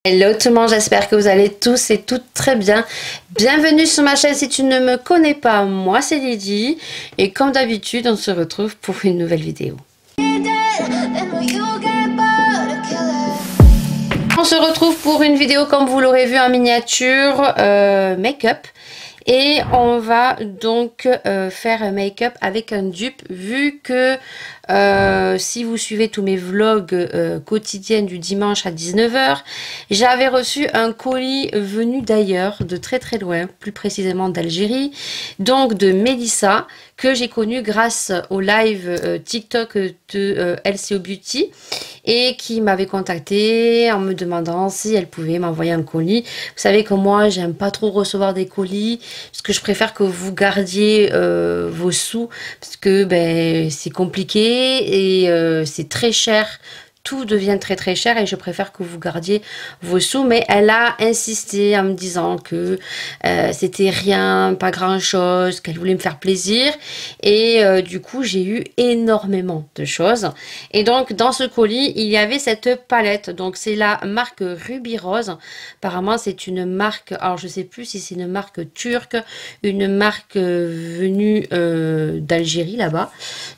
Hello tout le monde, j'espère que vous allez tous et toutes très bien. Bienvenue sur ma chaîne si tu ne me connais pas, moi c'est Lydie. Et comme d'habitude, on se retrouve pour une nouvelle vidéo. On se retrouve pour une vidéo comme vous l'aurez vu en miniature, make-up. Et on va donc faire un make-up avec un dupe vu que si vous suivez tous mes vlogs quotidiens du dimanche à 19 h, j'avais reçu un colis venu d'ailleurs, de très très loin, plus précisément d'Algérie, donc de Mélissa, que j'ai connu grâce au live TikTok de LCO Beauty et qui m'avait contacté en me demandant si elle pouvait m'envoyer un colis. Vous savez que moi j'aime pas trop recevoir des colis parce que je préfère que vous gardiez vos sous parce que ben, c'est compliqué et c'est très cher. Tout devient très très cher et je préfère que vous gardiez vos sous, mais elle a insisté en me disant que c'était rien, pas grand chose, qu'elle voulait me faire plaisir et du coup j'ai eu énormément de choses. Et donc dans ce colis il y avait cette palette, donc c'est la marque Ruby Rose. Apparemment c'est une marque, alors je sais plus si c'est une marque turque, une marque venue d'Algérie là-bas.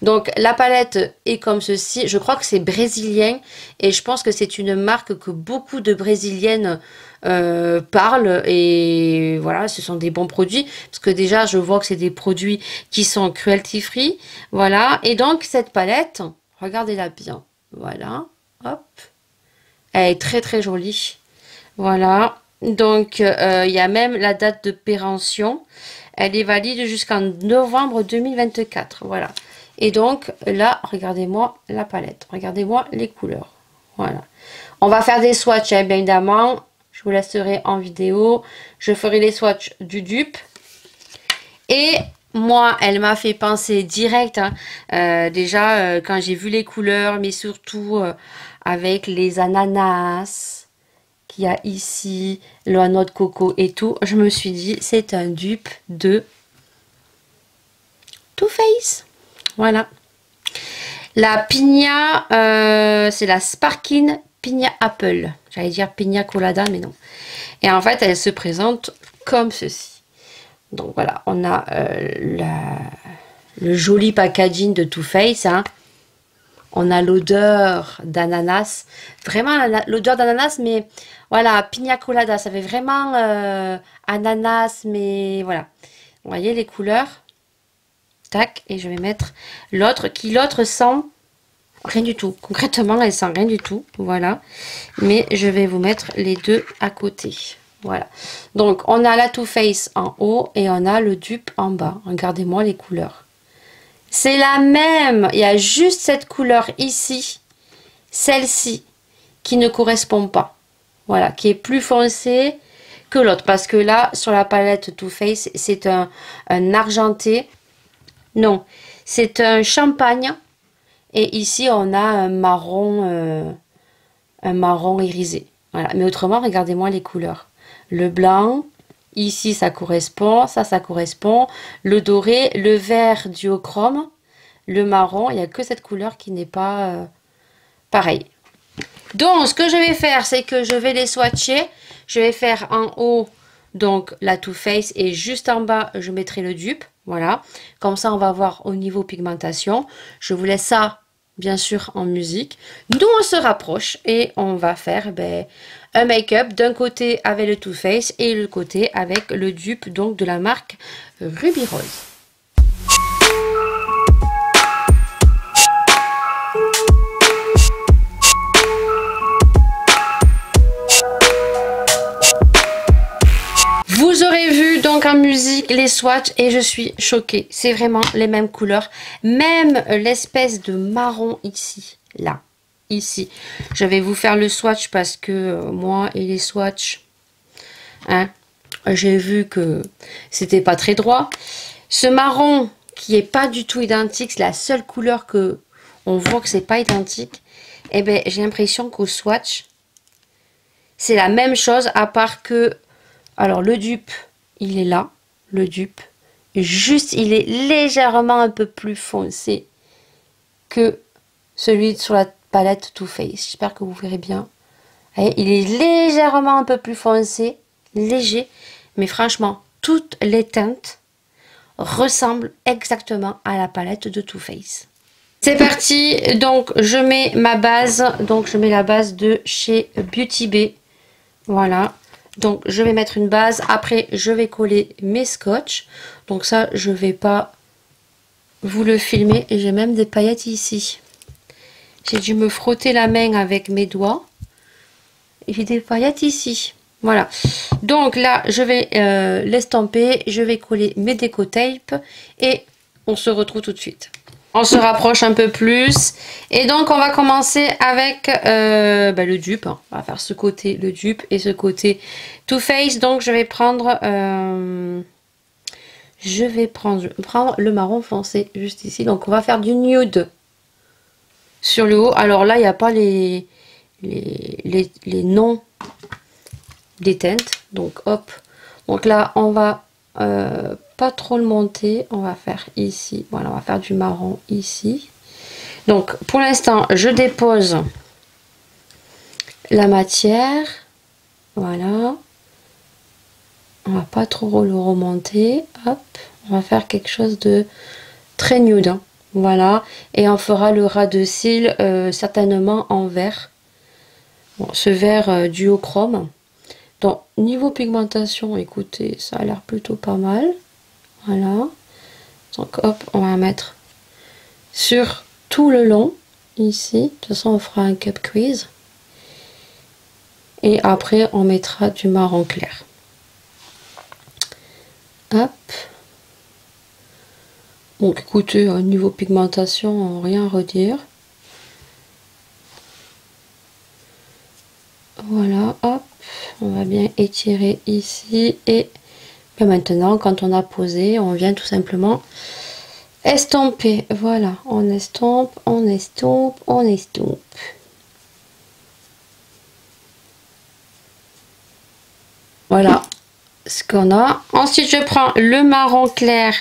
Donc la palette est comme ceci, je crois que c'est brésilien. Et je pense que c'est une marque que beaucoup de brésiliennes parlent. Et voilà, ce sont des bons produits. Parce que déjà, je vois que c'est des produits qui sont cruelty free. Voilà. Et donc, cette palette, regardez-la bien. Voilà. Hop. Elle est très très jolie. Voilà. Donc, il y a même la date de péremption. Elle est valide jusqu'en novembre 2024. Voilà. Et donc, là, regardez-moi la palette. Regardez-moi les couleurs. Voilà. On va faire des swatchs, hein, bien évidemment. Je vous laisserai en vidéo. Je ferai les swatchs du dupe. Et moi, elle m'a fait penser direct. Hein, déjà, quand j'ai vu les couleurs, mais surtout avec les ananas qu'il y a ici, la noix de coco et tout, je me suis dit, c'est un dupe de Too Faced. Voilà. La Pina, c'est la Sparkin Pina Apple. J'allais dire Pina Colada, mais non. Et en fait, elle se présente comme ceci. Donc voilà, on a le joli packaging de Too Faced. Hein. On a l'odeur d'ananas. Vraiment l'odeur d'ananas, mais voilà, Pina Colada. Ça fait vraiment ananas, mais voilà. Vous voyez les couleurs? Tac, et je vais mettre l'autre l'autre sent rien du tout. Concrètement, elle sent rien du tout. Voilà. Mais je vais vous mettre les deux à côté. Voilà. Donc, on a la Too Faced en haut et on a le dupe en bas. Regardez-moi les couleurs. C'est la même. Il y a juste cette couleur ici, celle-ci, qui ne correspond pas. Voilà, qui est plus foncée que l'autre. Parce que là, sur la palette Too Faced, c'est un argenté. Non, c'est un champagne et ici on a un marron irisé. Voilà. Mais autrement, regardez-moi les couleurs. Le blanc, ici ça correspond, ça correspond. Le doré, le vert duochrome, le marron, il n'y a que cette couleur qui n'est pas pareil. Donc ce que je vais faire, c'est que je vais les swatcher. Je vais faire en haut donc la Too Faced et juste en bas je mettrai le dupe. Voilà, comme ça on va voir au niveau pigmentation. Je vous laisse ça bien sûr en musique. Nous on se rapproche et on va faire un make-up d'un côté avec le Too Faced et le côté avec le dupe donc de la marque Ruby Rose. Vous aurez vu donc en musique les swatchs et je suis choquée. C'est vraiment les mêmes couleurs. Même l'espèce de marron ici, là, ici. Je vais vous faire le swatch parce que moi et les swatchs, hein, j'ai vu que c'était pas très droit. Ce marron qui est pas du tout identique, c'est la seule couleur que on voit que c'est pas identique. Et ben j'ai l'impression qu'au swatch, c'est la même chose à part que... Alors le dupe, il est là, le dupe. Juste, il est légèrement un peu plus foncé que celui sur la palette Too Faced. J'espère que vous verrez bien voyez, il est légèrement un peu plus foncé, léger, mais franchement, toutes les teintes ressemblent exactement à la palette de Too Faced. C'est parti, donc je mets ma base, donc je mets la base de chez Beauty Bay, voilà. Donc je vais mettre une base, après je vais coller mes scotch, donc ça je vais pas vous le filmer, et j'ai même des paillettes ici. J'ai dû me frotter la main avec mes doigts, et j'ai des paillettes ici. Voilà, donc là je vais l'estamper, je vais coller mes déco tape et on se retrouve tout de suite. On se rapproche un peu plus et donc on va commencer avec le dupe. On va faire ce côté le dupe et ce côté Too Faced. Donc je vais prendre le marron foncé juste ici. Donc on va faire du nude sur le haut. Alors là il n'y a pas les noms des teintes, donc hop, donc là on va pas trop le monter, on va faire ici, voilà, on va faire du marron ici. Donc pour l'instant je dépose la matière, voilà, on va pas trop le remonter, hop, on va faire quelque chose de très nude, hein. Voilà, et on fera le ras de cils certainement en vert, bon, ce vert duochrome. Donc, niveau pigmentation, écoutez, ça a l'air plutôt pas mal. Voilà. Donc, hop, on va mettre sur tout le long, ici. De toute façon, on fera un cup crease. Et après, on mettra du marron clair. Hop. Donc, écoutez, au niveau pigmentation, rien à redire. Voilà, hop. On va bien étirer ici et maintenant quand on a posé on vient tout simplement estomper. Voilà, on estompe, on estompe, on estompe. Voilà ce qu'on a. Ensuite je prends le marron clair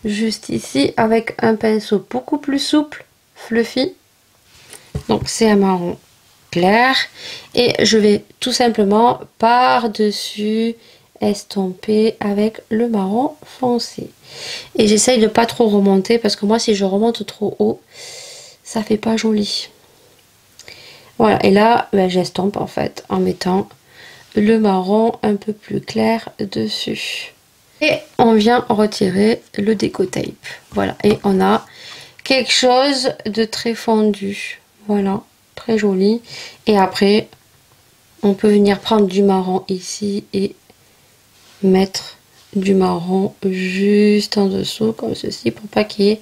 juste ici avec un pinceau beaucoup plus souple, fluffy. Donc c'est un marron clair et je vais tout simplement par dessus estomper avec le marron foncé et j'essaye de pas trop remonter parce que moi si je remonte trop haut ça fait pas joli. Voilà, et là j'estompe en fait en mettant le marron un peu plus clair dessus et on vient retirer le déco tape. Voilà, et on a quelque chose de très fondu. Voilà, très joli. Et après on peut venir prendre du marron ici et mettre du marron juste en dessous comme ceci pour pas qu'il y ait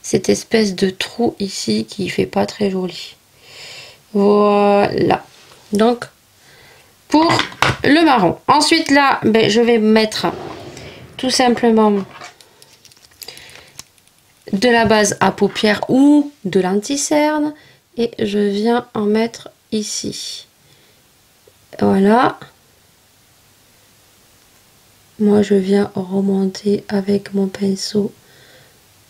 cette espèce de trou ici qui fait pas très joli. Voilà, donc pour le marron. Ensuite là je vais mettre tout simplement de la base à paupières ou de l'anti-cerne et je viens en mettre ici. Voilà, moi je viens remonter avec mon pinceau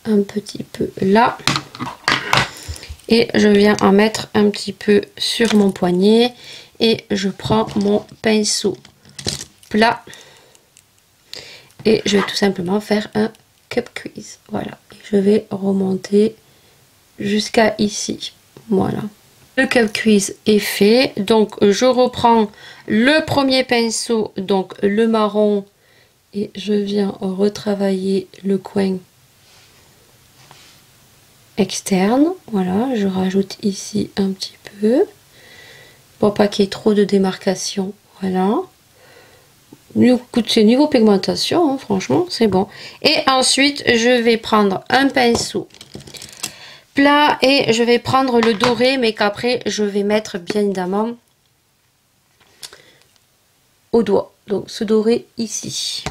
un petit peu là et je viens en mettre un petit peu sur mon poignet et je prends mon pinceau plat et je vais tout simplement faire un cup crease. Voilà, et je vais remonter jusqu'à ici. Voilà, le cup crease est fait. Donc je reprends le premier pinceau, donc le marron, et je viens retravailler le coin externe. Voilà, je rajoute ici un petit peu pour pas qu'il y ait trop de démarcation. Voilà, c'est niveau pigmentation, hein, franchement c'est bon. Et ensuite je vais prendre un pinceau plat et je vais prendre le doré, mais qu'après je vais mettre bien évidemment au doigt. Donc ce doré ici,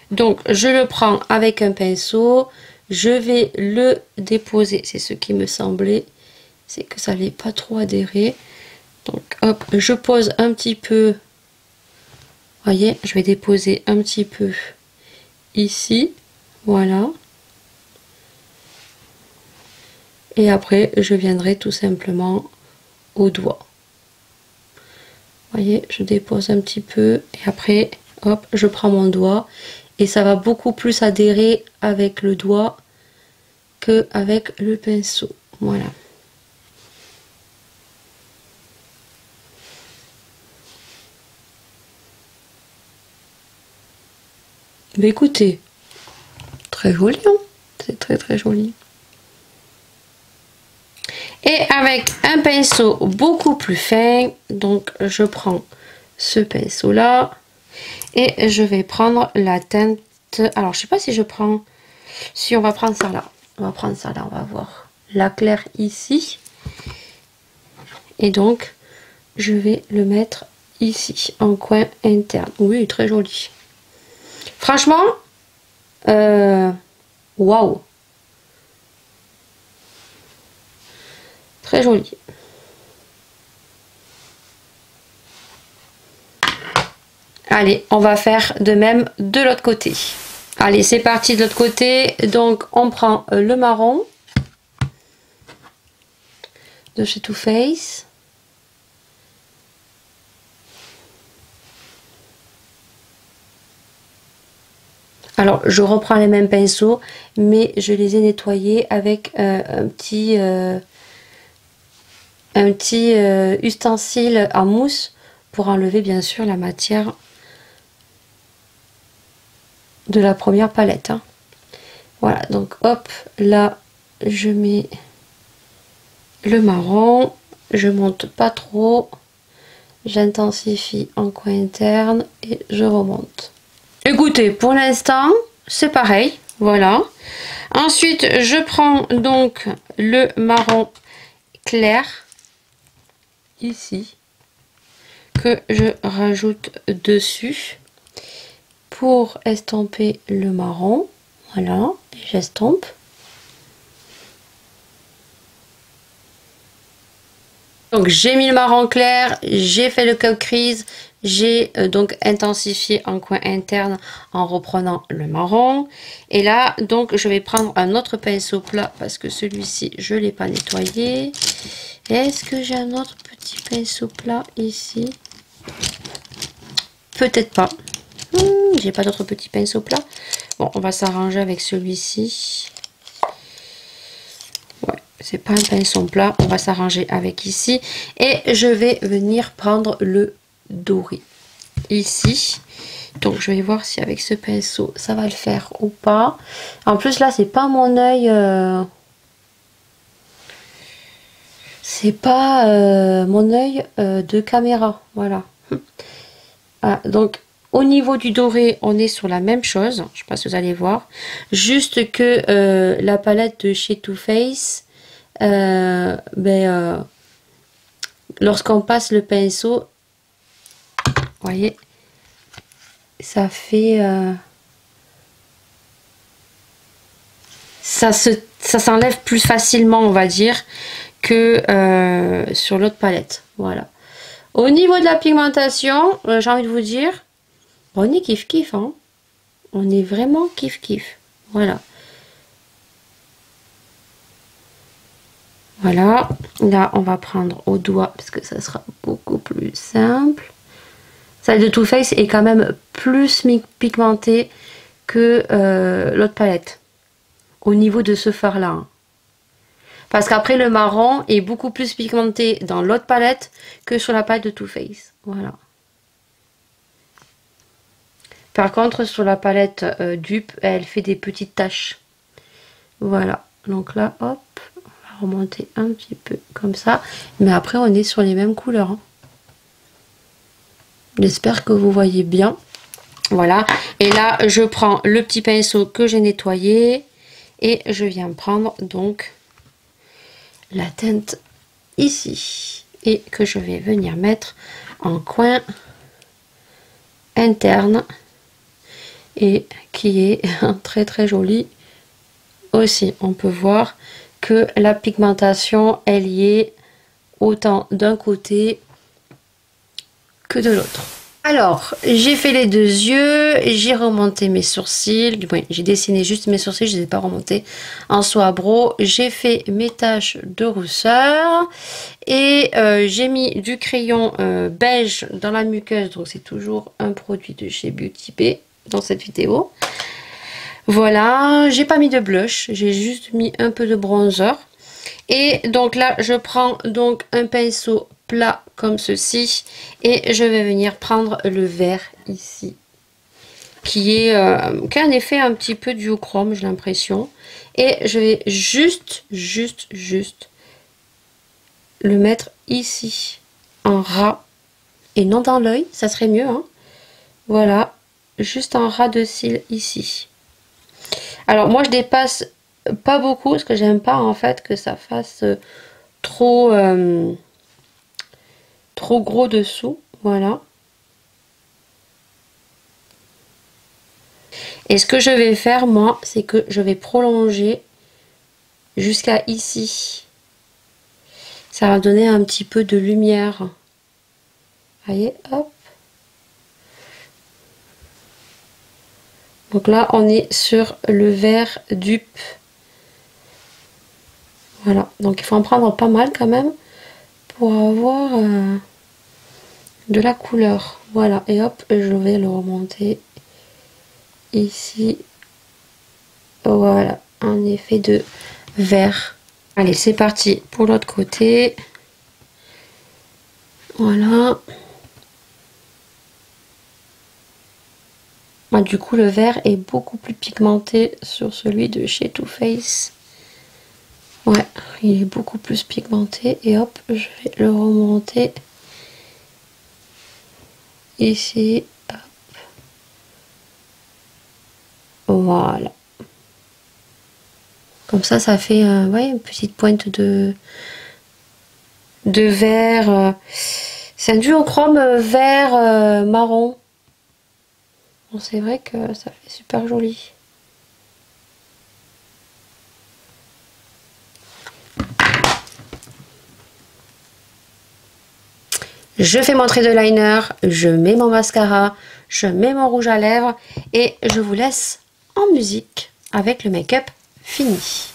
donc je le prends avec un pinceau, je vais le déposer, c'est ce qui me semblait, c'est que ça n'allait pas trop adhérer. Donc hop, je pose un petit peu, voyez, je vais déposer un petit peu ici, voilà, et après je viendrai tout simplement au doigt. voyez, je dépose un petit peu et après, hop, je prends mon doigt et ça va beaucoup plus adhérer avec le doigt que avec le pinceau. Voilà. Mais écoutez, très joli, hein, c'est très très joli. Et avec un pinceau beaucoup plus fin, donc je prends ce pinceau là et je vais prendre la teinte. Alors je sais pas si je prends, si on va prendre ça là, on va prendre ça là, on va voir la claire ici et donc je vais le mettre ici en coin interne. Oui, très joli. Franchement, waouh, très joli. Allez, on va faire de même de l'autre côté. Allez, c'est parti de l'autre côté. Donc, on prend le marron de chez Too Faced. Alors, je reprends les mêmes pinceaux, mais je les ai nettoyés avec un petit ustensile en mousse pour enlever bien sûr la matière de la première palette. Hein. Voilà, donc hop, là, je mets le marron, je monte pas trop, j'intensifie en coin interne et je remonte. Écoutez, pour l'instant, c'est pareil, voilà. Ensuite, je prends donc le marron clair, ici, que je rajoute dessus pour estomper le marron. Voilà, j'estompe. Donc j'ai mis le marron clair, j'ai fait le cut crease, j'ai donc intensifié en coin interne en reprenant le marron. Et là donc je vais prendre un autre pinceau plat parce que celui-ci je l'ai pas nettoyé. Est-ce que j'ai un autre petit pinceau plat ici? Peut-être pas. J'ai pas d'autre petit pinceau plat. Bon, on va s'arranger avec celui-ci. Ouais, c'est pas un pinceau plat, on va s'arranger avec ici et je vais venir prendre le doré ici. Donc je vais voir si avec ce pinceau ça va le faire ou pas. En plus là c'est pas mon œil, c'est pas mon œil de caméra, voilà. Ah, donc au niveau du doré on est sur la même chose, je sais pas si vous allez voir, juste que la palette de chez Too Faced, lorsqu'on passe le pinceau, vous voyez, ça fait ça s'enlève plus facilement, on va dire, que sur l'autre palette. Voilà. Au niveau de la pigmentation, j'ai envie de vous dire, on est kiff kiff, hein. On est vraiment kiff kiff. Voilà. Voilà, là on va prendre au doigt parce que ça sera beaucoup plus simple. Celle de Too Faced est quand même plus pigmentée que l'autre palette au niveau de ce fard là. Hein. Parce qu'après le marron est beaucoup plus pigmenté dans l'autre palette que sur la palette de Too Faced. Voilà. Par contre sur la palette dupe, elle fait des petites taches. Voilà, donc là hop. Remonter un petit peu comme ça, mais après on est sur les mêmes couleurs, hein. J'espère que vous voyez bien. Voilà, et là je prends le petit pinceau que j'ai nettoyé et je viens prendre donc la teinte ici et que je vais venir mettre en coin interne et qui est très très joli aussi. On peut voir que la pigmentation elle y est autant d'un côté que de l'autre. Alors, j'ai fait les 2 yeux, j'ai remonté mes sourcils, oui, j'ai dessiné juste mes sourcils, je ne les ai pas remontés en soie bro. J'ai fait mes taches de rousseur et j'ai mis du crayon beige dans la muqueuse, donc c'est toujours un produit de chez Beauty Bay dans cette vidéo. Voilà, j'ai pas mis de blush, j'ai juste mis un peu de bronzer. Et donc là, je prends donc un pinceau plat comme ceci et je vais venir prendre le vert ici qui a un effet un petit peu duochrome, j'ai l'impression, et je vais juste le mettre ici en ras et non dans l'œil, ça serait mieux, hein. Voilà, juste en ras de cils ici. Alors moi je dépasse pas beaucoup parce que j'aime pas en fait que ça fasse trop gros dessous, voilà. Et ce que je vais faire moi, c'est que je vais prolonger jusqu'à ici. Ça va donner un petit peu de lumière. Voyez, hop. Donc là, on est sur le vert dupe. Voilà, donc il faut en prendre pas mal quand même pour avoir de la couleur. Voilà, et hop, je vais le remonter ici. Voilà, un effet de vert. Allez, c'est parti pour l'autre côté. Voilà. Ah, du coup, le vert est beaucoup plus pigmenté sur celui de chez Too Faced. Ouais, il est beaucoup plus pigmenté. Et hop, je vais le remonter ici. Hop. Voilà. Comme ça fait ouais, une petite pointe de vert. C'est un duochrome vert marron. Bon, c'est vrai que ça fait super joli. Je fais mon trait de liner, je mets mon mascara, je mets mon rouge à lèvres et je vous laisse en musique avec le make-up fini.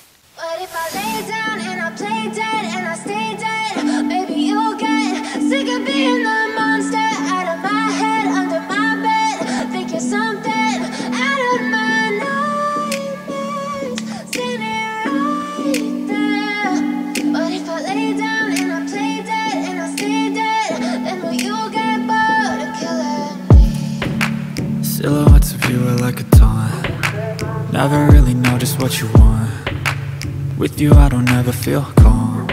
Silhouettes of you are like a taunt. Never really know just what you want. With you I don't ever feel calm.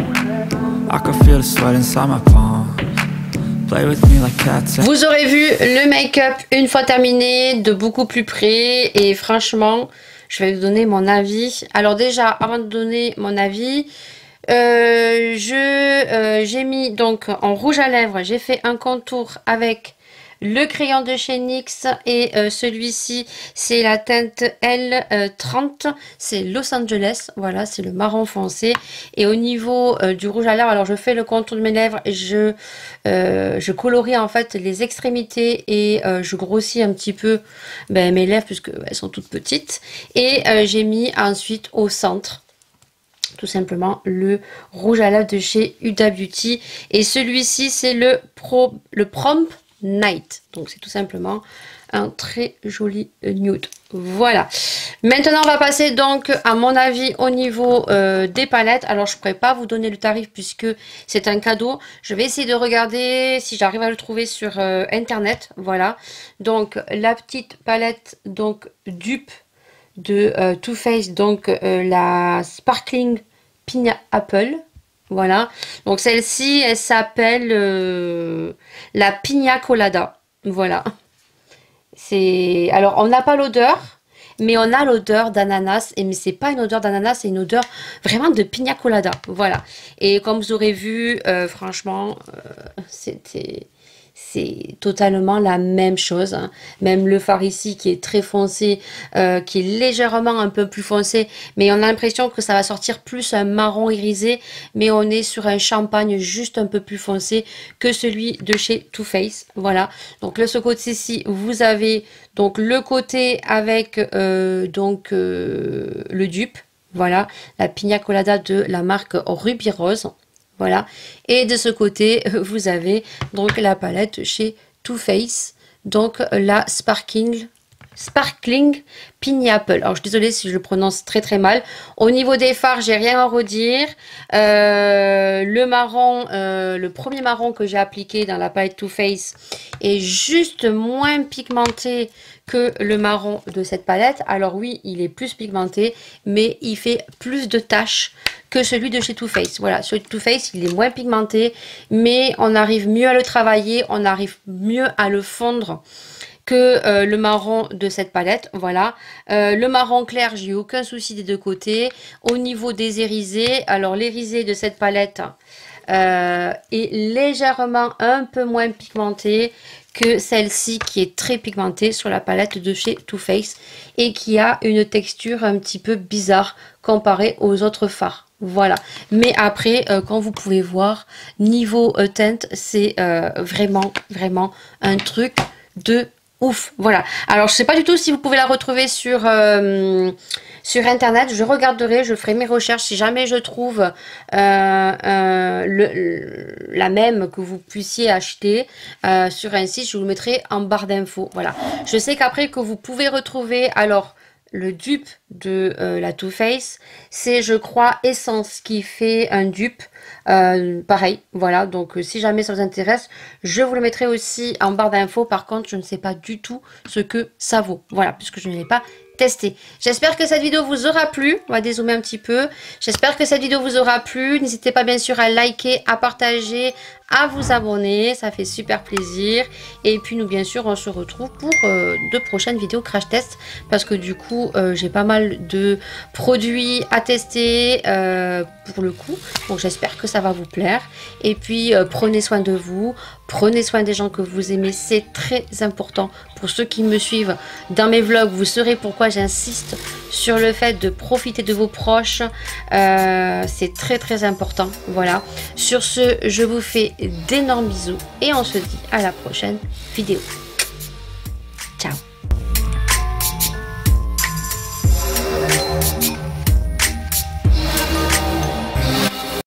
I can feel the sweat inside my palms. Play with me like cats. Vous aurez vu le make-up une fois terminé de beaucoup plus près et franchement je vais vous donner mon avis. Alors déjà avant de donner mon avis, j'ai mis donc en rouge à lèvres, j'ai fait un contour avec le crayon de chez NYX et celui-ci c'est la teinte L30, c'est Los Angeles, voilà, c'est le marron foncé. Et au niveau du rouge à lèvres, alors je fais le contour de mes lèvres et je colorie en fait les extrémités et je grossis un petit peu mes lèvres puisque elles sont toutes petites. Et j'ai mis ensuite au centre tout simplement le rouge à lèvres de chez Huda Beauty et celui-ci c'est le Prom Night, donc c'est tout simplement un très joli nude. Voilà, maintenant on va passer donc à mon avis au niveau des palettes. Alors je ne pourrais pas vous donner le tarif puisque c'est un cadeau, je vais essayer de regarder si j'arrive à le trouver sur internet. Voilà, donc la petite palette donc dupe de Too Faced, donc la Sparkling Pina Apple. Voilà, donc celle-ci elle s'appelle la Pina Colada. Voilà, c'est, alors on n'a pas l'odeur mais on a l'odeur d'ananas, et mais c'est pas une odeur d'ananas, c'est une odeur vraiment de Pina Colada. Voilà, et comme vous aurez vu franchement c'est totalement la même chose, hein. Même le fard ici qui est très foncé, qui est légèrement un peu plus foncé, mais on a l'impression que ça va sortir plus un marron irisé, mais on est sur un champagne juste un peu plus foncé que celui de chez Too Faced. Voilà, donc là ce côté-ci, vous avez donc le côté avec le dupe, voilà, la Pina Colada de la marque Ruby Rose. Voilà, et de ce côté, vous avez donc la palette chez Too Faced, donc la Sparkling Pineapple. Alors je suis désolée si je le prononce très mal. Au niveau des fards, j'ai rien à redire. Le marron, le premier marron que j'ai appliqué dans la palette Too Faced est juste moins pigmenté que le marron de cette palette. Alors oui, il est plus pigmenté, mais il fait plus de taches que celui de chez Too Faced. Voilà, celui de Too Faced, il est moins pigmenté, mais on arrive mieux à le travailler, on arrive mieux à le fondre que le marron de cette palette. Voilà, le marron clair, j'ai aucun souci des deux côtés. Au niveau des irisés, alors l'irisé de cette palette est légèrement un peu moins pigmenté que celle-ci qui est très pigmentée sur la palette de chez Too Faced et qui a une texture un petit peu bizarre comparée aux autres fards. Voilà, mais après, quand vous pouvez voir, niveau teinte, c'est vraiment un truc de ouf. Voilà, alors je sais pas du tout si vous pouvez la retrouver sur internet. Je regarderai, je ferai mes recherches si jamais je trouve la même que vous puissiez acheter sur un site. Je vous le mettrai en barre d'infos. Voilà, je sais qu'après que vous pouvez retrouver alors le dupe de la Too Faced, c'est je crois Essence qui fait un dupe pareil. Voilà, donc si jamais ça vous intéresse, je vous le mettrai aussi en barre d'infos. Par contre, je ne sais pas du tout ce que ça vaut, voilà, puisque je ne l'ai pas testé. J'espère que cette vidéo vous aura plu. On va dézoomer un petit peu. J'espère que cette vidéo vous aura plu. N'hésitez pas bien sûr à liker, à partager, à vous abonner, ça fait super plaisir. Et puis nous bien sûr on se retrouve pour de prochaines vidéos crash test, parce que du coup j'ai pas mal de produits à tester pour le coup, donc j'espère que ça va vous plaire. Et puis prenez soin de vous, prenez soin des gens que vous aimez, c'est très important. Pour ceux qui me suivent dans mes vlogs, vous saurez pourquoi j'insiste sur le fait de profiter de vos proches, c'est très important. Voilà, sur ce je vous fais d'énormes bisous et on se dit à la prochaine vidéo. Ciao.